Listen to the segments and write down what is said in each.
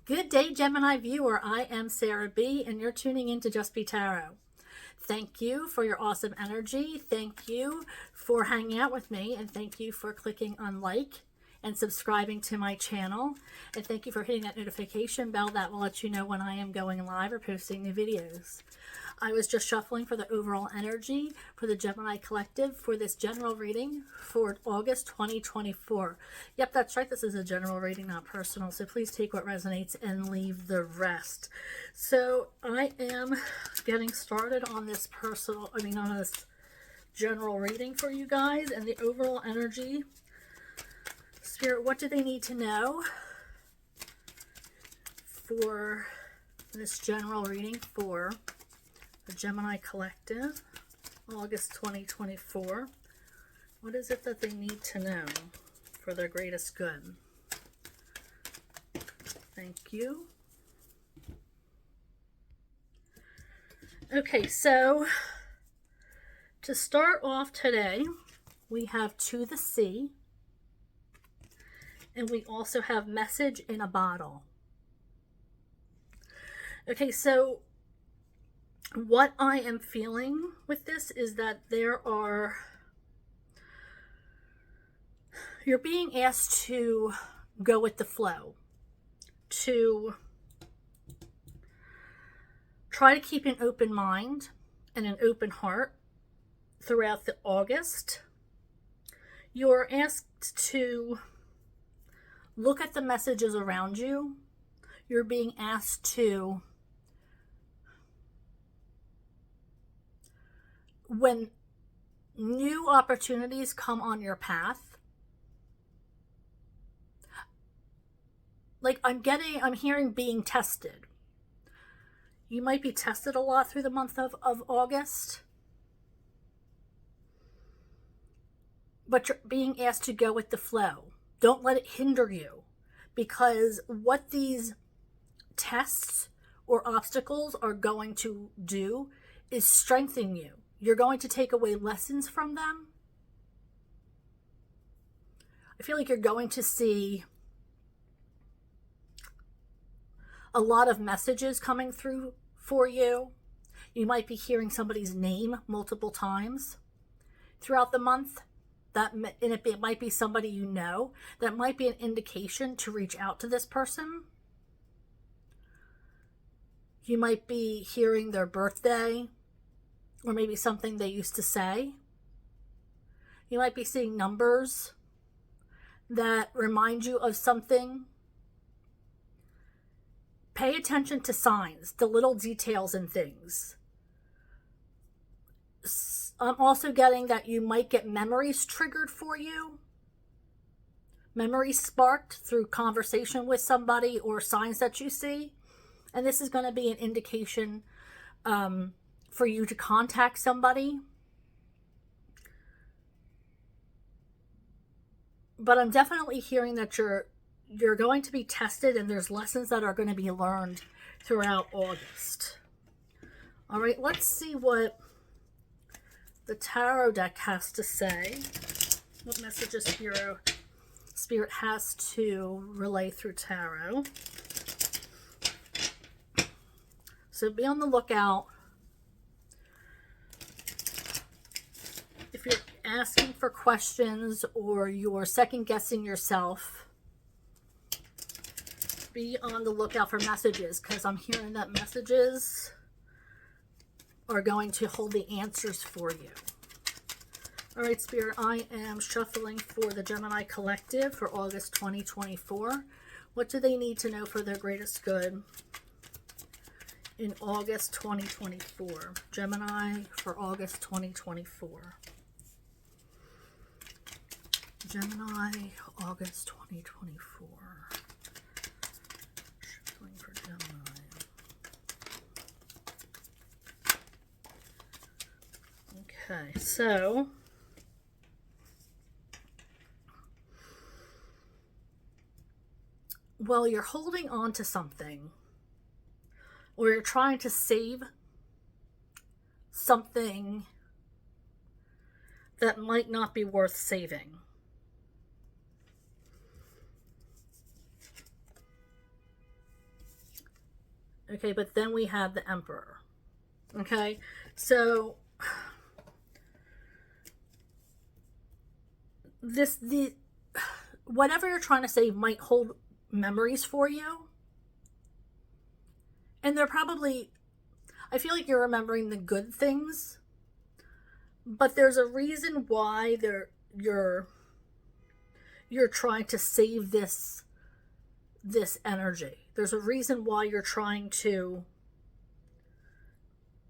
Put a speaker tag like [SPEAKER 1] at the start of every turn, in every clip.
[SPEAKER 1] Good day, Gemini viewer. I am Sarah B, and you're tuning in to Just Be Tarot. Thank you for your awesome energy. Thank you for hanging out with me, and thank you for clicking on like and subscribing to my channel. And thank you for hitting that notification bell that will let you know when I am going live or posting new videos. I was just shuffling for the overall energy for the Gemini Collective for this general reading for August 2024. Yep, that's right. This is a general reading, not personal. So please take what resonates and leave the rest. So I am getting started on this on this general reading for you guys and the overall energy. Spirit, what do they need to know for this general reading for the Gemini Collective, August 2024. What is it that they need to know for their greatest good? Thank you. Okay, so to start off today, we have To the Sea, and we also have Message in a Bottle. Okay, so what I am feeling with this is that you're being asked to go with the flow, to try to keep an open mind and an open heart throughout the August. You're asked to look at the messages around you. You're being asked to, when new opportunities come on your path, like I'm hearing being tested. You might be tested a lot through the month of August, but you're being asked to go with the flow. Don't let it hinder you, because what these tests or obstacles are going to do is strengthen you. You're going to take away lessons from them. I feel like you're going to see a lot of messages coming through for you. You might be hearing somebody's name multiple times throughout the month. And it might be somebody you know. That might be an indication to reach out to this person. You might be hearing their birthday, or maybe something they used to say. You might be seeing numbers that remind you of something. Pay attention to signs, the little details and things. I'm also getting that you might get memories triggered for you. Memories sparked through conversation with somebody or signs that you see. And this is going to be an indication for you to contact somebody. But I'm definitely hearing that you're going to be tested, and there's lessons that are going to be learned throughout August. All right, let's see what the tarot deck has to say. What messages Spirit has to relay through tarot. So be on the lookout. If you're asking for questions or you're second guessing yourself, be on the lookout for messages, because I'm hearing that messages are going to hold the answers for you. All right, Spirit, I am shuffling for the Gemini Collective for August 2024. What do they need to know for their greatest good in August 2024? Gemini for August 2024. Gemini, August 2024. Shuffling for Gemini. Okay, so well, you're holding on to something, or you're trying to save something that might not be worth saving. Okay, but then we have the Emperor. Okay, so whatever you're trying to say might hold memories for you. And they're probably, I feel like you're remembering the good things, but there's a reason why you're trying to save this energy. There's a reason why you're trying to,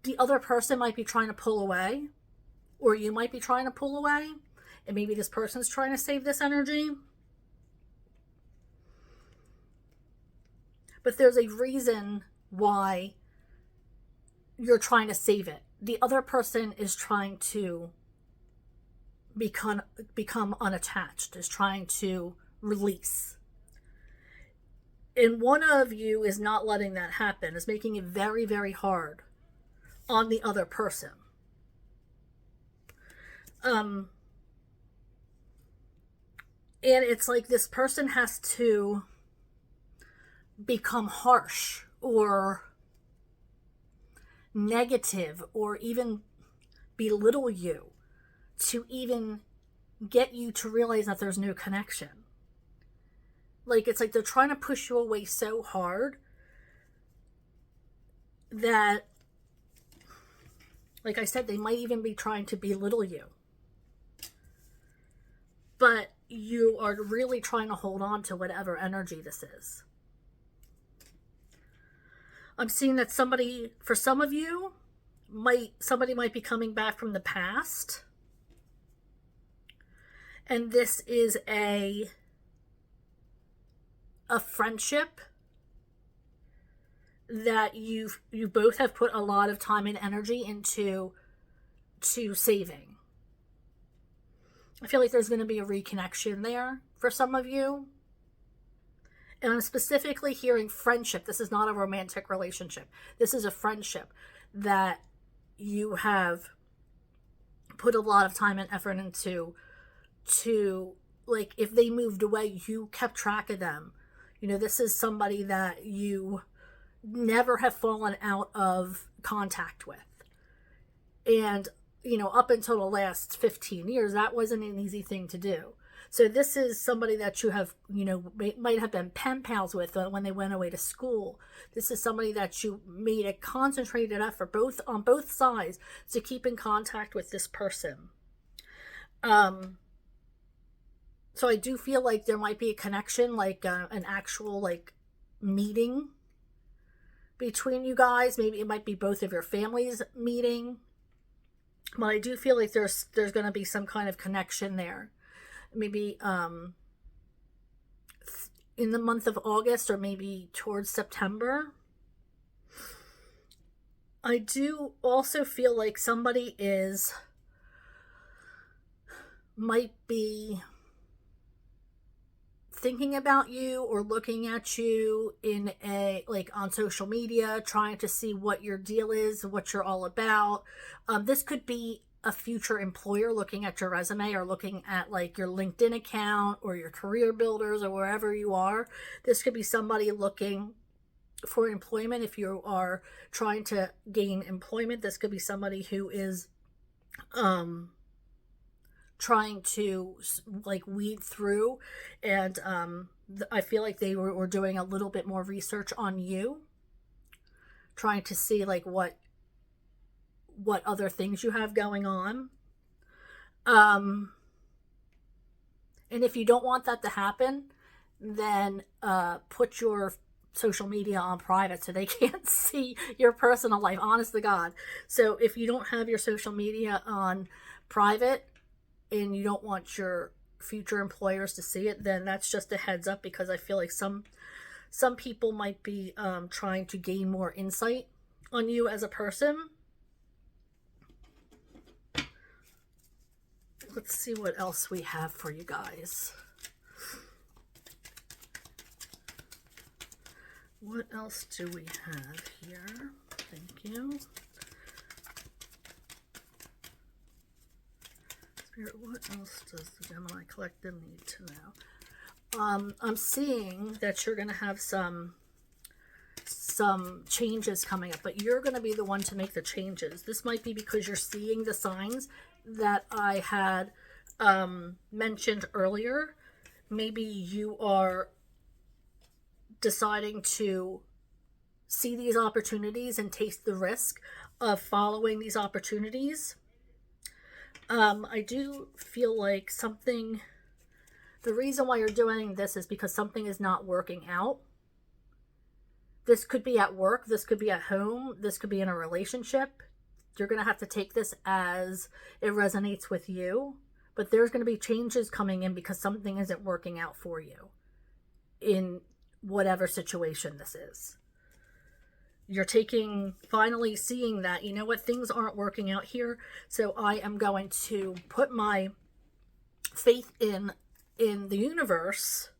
[SPEAKER 1] the other person might be trying to pull away, or you might be trying to pull away, and maybe this person's trying to save this energy. But there's a reason why you're trying to save it. The other person is trying to become unattached, is trying to release. And one of you is not letting that happen, is making it very, very hard on the other person. And it's like this person has to become harsh or negative or even belittle you to even get you to realize that there's no connection. Like, it's like they're trying to push you away so hard that, like I said, they might even be trying to belittle you. But you are really trying to hold on to whatever energy this is. I'm seeing that somebody, for some of you, somebody might be coming back from the past. And this is a friendship that you both have put a lot of time and energy into saving. I feel like there's going to be a reconnection there for some of you. And I'm specifically hearing friendship. This is not a romantic relationship. This is a friendship that you have put a lot of time and effort into. Like, if they moved away, you kept track of them. You know, this is somebody that you never have fallen out of contact with. And, you know, up until the last 15 years, that wasn't an easy thing to do. So this is somebody that you have, you know, might have been pen pals with when they went away to school. This is somebody that you made a concentrated effort on both sides to keep in contact with this person. So I do feel like there might be a connection, like an actual like meeting between you guys. Maybe it might be both of your families meeting. But I do feel like there's going to be some kind of connection there. Maybe in the month of August or maybe towards September. I do also feel like somebody might be thinking about you or looking at you in on social media, trying to see what your deal is, what you're all about. This could be a future employer looking at your resume or looking at like your LinkedIn account or your career builders or wherever you are. This could be somebody looking for employment. If you are trying to gain employment, this could be somebody who is trying to like weed through, and I feel like they were doing a little bit more research on you, trying to see like what other things you have going on. And if you don't want that to happen, then put your social media on private so they can't see your personal life, honest to God. So if you don't have your social media on private and you don't want your future employers to see it, then that's just a heads up, because I feel like some people might be trying to gain more insight on you as a person. Let's see what else we have for you guys. What else do we have here? Thank you. Spirit, what else does the Gemini collective need to know? I'm seeing that you're going to have some some changes coming up, but you're going to be the one to make the changes. This might be because you're seeing the signs that I had mentioned earlier. Maybe you are deciding to see these opportunities and taste the risk of following these opportunities. I do feel like the reason why you're doing this is because something is not working out. This could be at work, this could be at home, this could be in a relationship. You're going to have to take this as it resonates with you, but there's going to be changes coming in because something isn't working out for you in whatever situation this is. You're finally seeing that, you know what, things aren't working out here, so I am going to put my faith in the universe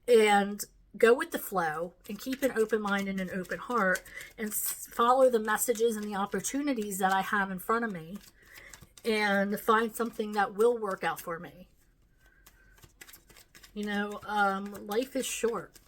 [SPEAKER 1] and go with the flow and keep an open mind and an open heart and follow the messages and the opportunities that I have in front of me and find something that will work out for me. You know, life is short.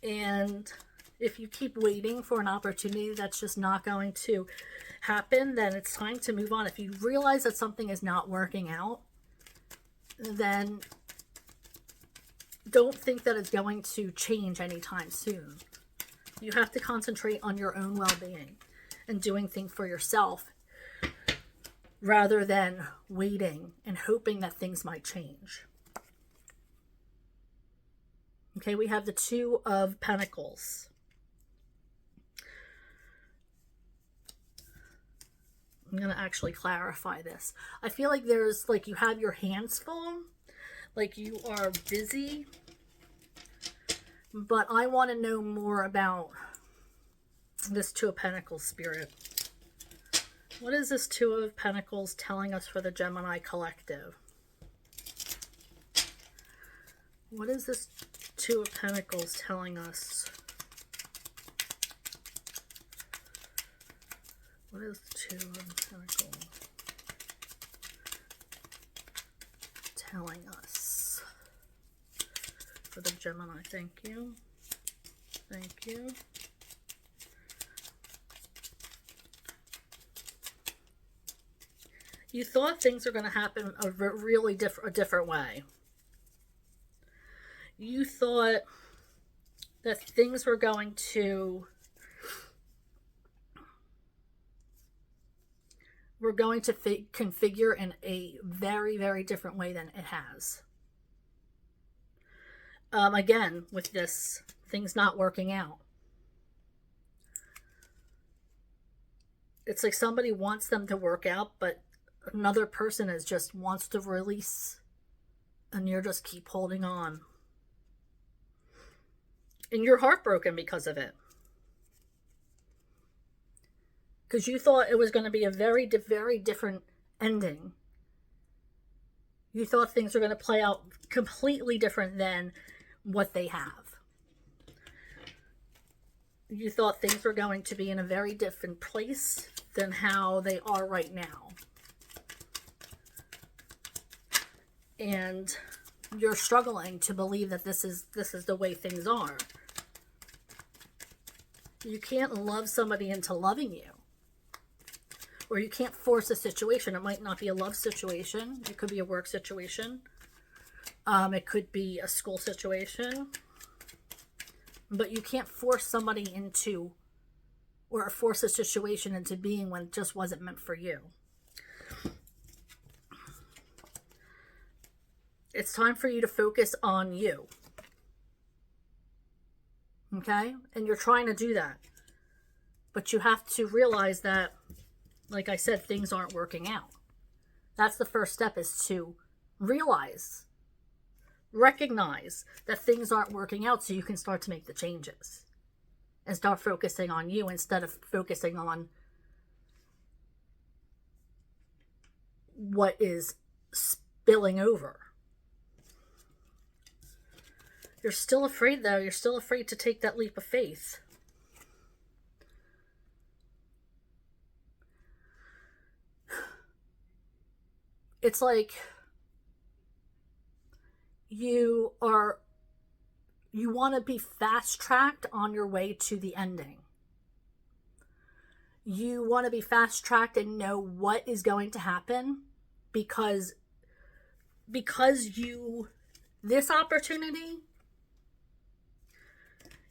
[SPEAKER 1] And if you keep waiting for an opportunity that's just not going to happen, then it's time to move on. If you realize that something is not working out, then don't think that it's going to change anytime soon. You have to concentrate on your own well-being and doing things for yourself rather than waiting and hoping that things might change. Okay, we have the Two of Pentacles. I'm going to actually clarify this. I feel like there's, like, you have your hands full, like you are busy, but I want to know more about this Two of Pentacles spirit. What is this Two of Pentacles telling us for the Gemini collective? What is this Two of Pentacles telling us? What is the Two of Pentacles telling us for the Gemini? Thank you. Thank you. You thought things were going to happen a really different way. You thought that things were going to configure in a very, very different way than it has. Again, with this, things not working out. It's like somebody wants them to work out, but another person just wants to release, and you're just keep holding on. And you're heartbroken because of it. Because you thought it was going to be a very, very different ending. You thought things were going to play out completely different than what they have. You thought things were going to be in a very different place than how they are right now. And you're struggling to believe that this is the way things are. You can't love somebody into loving you. Or you can't force a situation. It might not be a love situation. It could be a work situation. It could be a school situation. But you can't force somebody into, or force a situation into being when it just wasn't meant for you. It's time for you to focus on you. Okay? And you're trying to do that. But you have to realize that, like I said, things aren't working out. That's the first step, is to recognize that things aren't working out, so you can start to make the changes. And start focusing on you instead of focusing on what is spilling over. You're still afraid, though. You're still afraid to take that leap of faith. It's like you You want to be fast-tracked on your way to the ending. You want to be fast-tracked and know what is going to happen because this opportunity,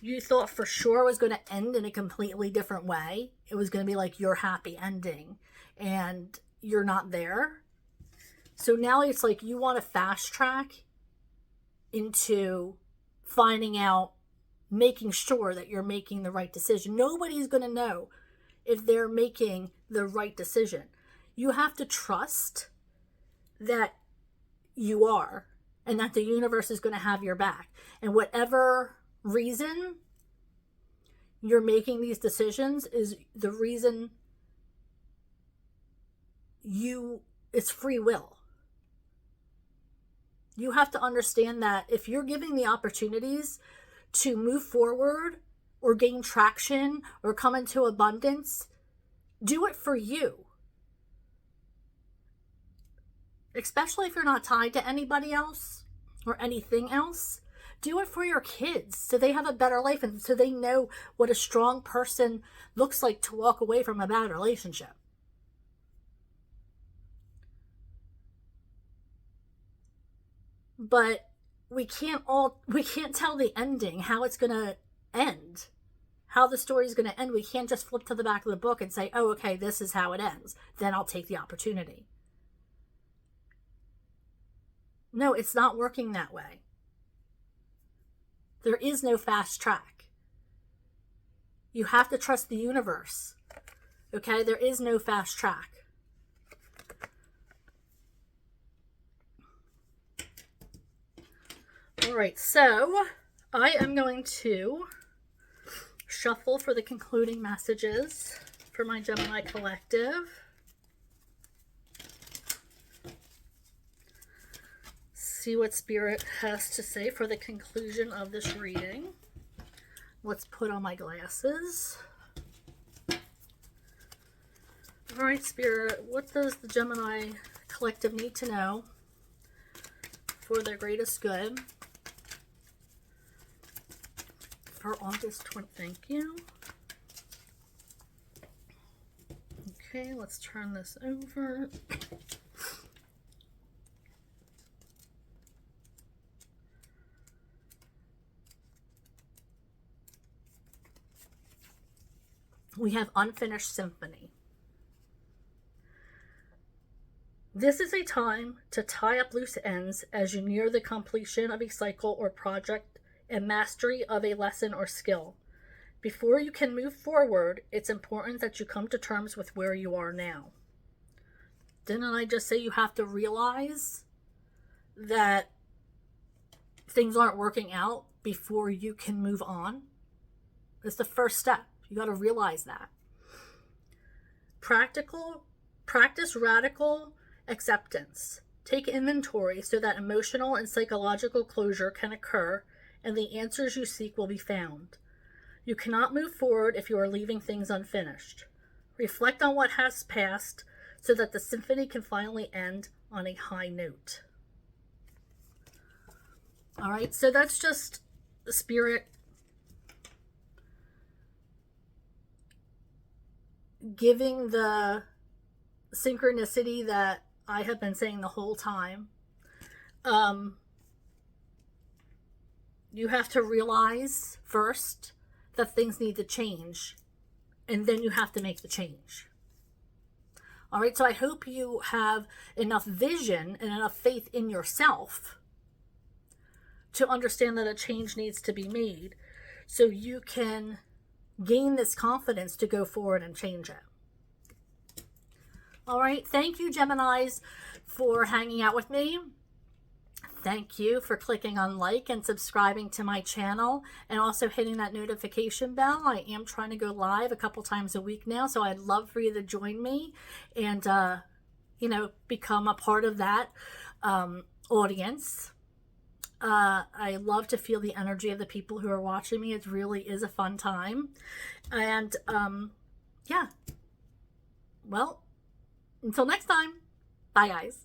[SPEAKER 1] you thought for sure was going to end in a completely different way. It was going to be like your happy ending, and you're not there. So now it's like you want to fast track into finding out, making sure that you're making the right decision. Nobody's going to know if they're making the right decision. You have to trust that you are, and that the universe is going to have your back. And whatever reason you're making these decisions is the reason it's free will. You have to understand that if you're giving the opportunities to move forward or gain traction or come into abundance, do it for you. Especially if you're not tied to anybody else or anything else. Do it for your kids so they have a better life and so they know what a strong person looks like to walk away from a bad relationship. But we can't tell the ending, how it's going to end, how the story is going to end. We can't just flip to the back of the book and say, oh, okay, this is how it ends. Then I'll take the opportunity. No, it's not working that way. There is no fast track. You have to trust the universe. Okay? There is no fast track. All right, so I am going to shuffle for the concluding messages for my Gemini collective. See what Spirit has to say for the conclusion of this reading. Let's put on my glasses. All right, Spirit, what does the Gemini collective need to know for their greatest good for August 20th? Thank you. Okay, let's turn this over. We have Unfinished Symphony. This is a time to tie up loose ends as you near the completion of a cycle or project and mastery of a lesson or skill. Before you can move forward, it's important that you come to terms with where you are now. Didn't I just say you have to realize that things aren't working out before you can move on? It's the first step. You got to realize that. Practice radical acceptance. Take inventory so that emotional and psychological closure can occur and the answers you seek will be found. You cannot move forward if you are leaving things unfinished. Reflect on what has passed so that the symphony can finally end on a high note. All right, so that's just the Spirit giving the synchronicity that I have been saying the whole time. You have to realize first that things need to change, and then you have to make the change. All right, so I hope you have enough vision and enough faith in yourself to understand that a change needs to be made so you can gain this confidence to go forward and change it. All right, thank you, Geminis, for hanging out with me. Thank you for clicking on like and subscribing to my channel and also hitting that notification bell. I am trying to go live a couple times a week now, so I'd love for you to join me and, become a part of that audience. I love to feel the energy of the people who are watching me. It really is a fun time. And, yeah. Well, until next time. Bye, guys.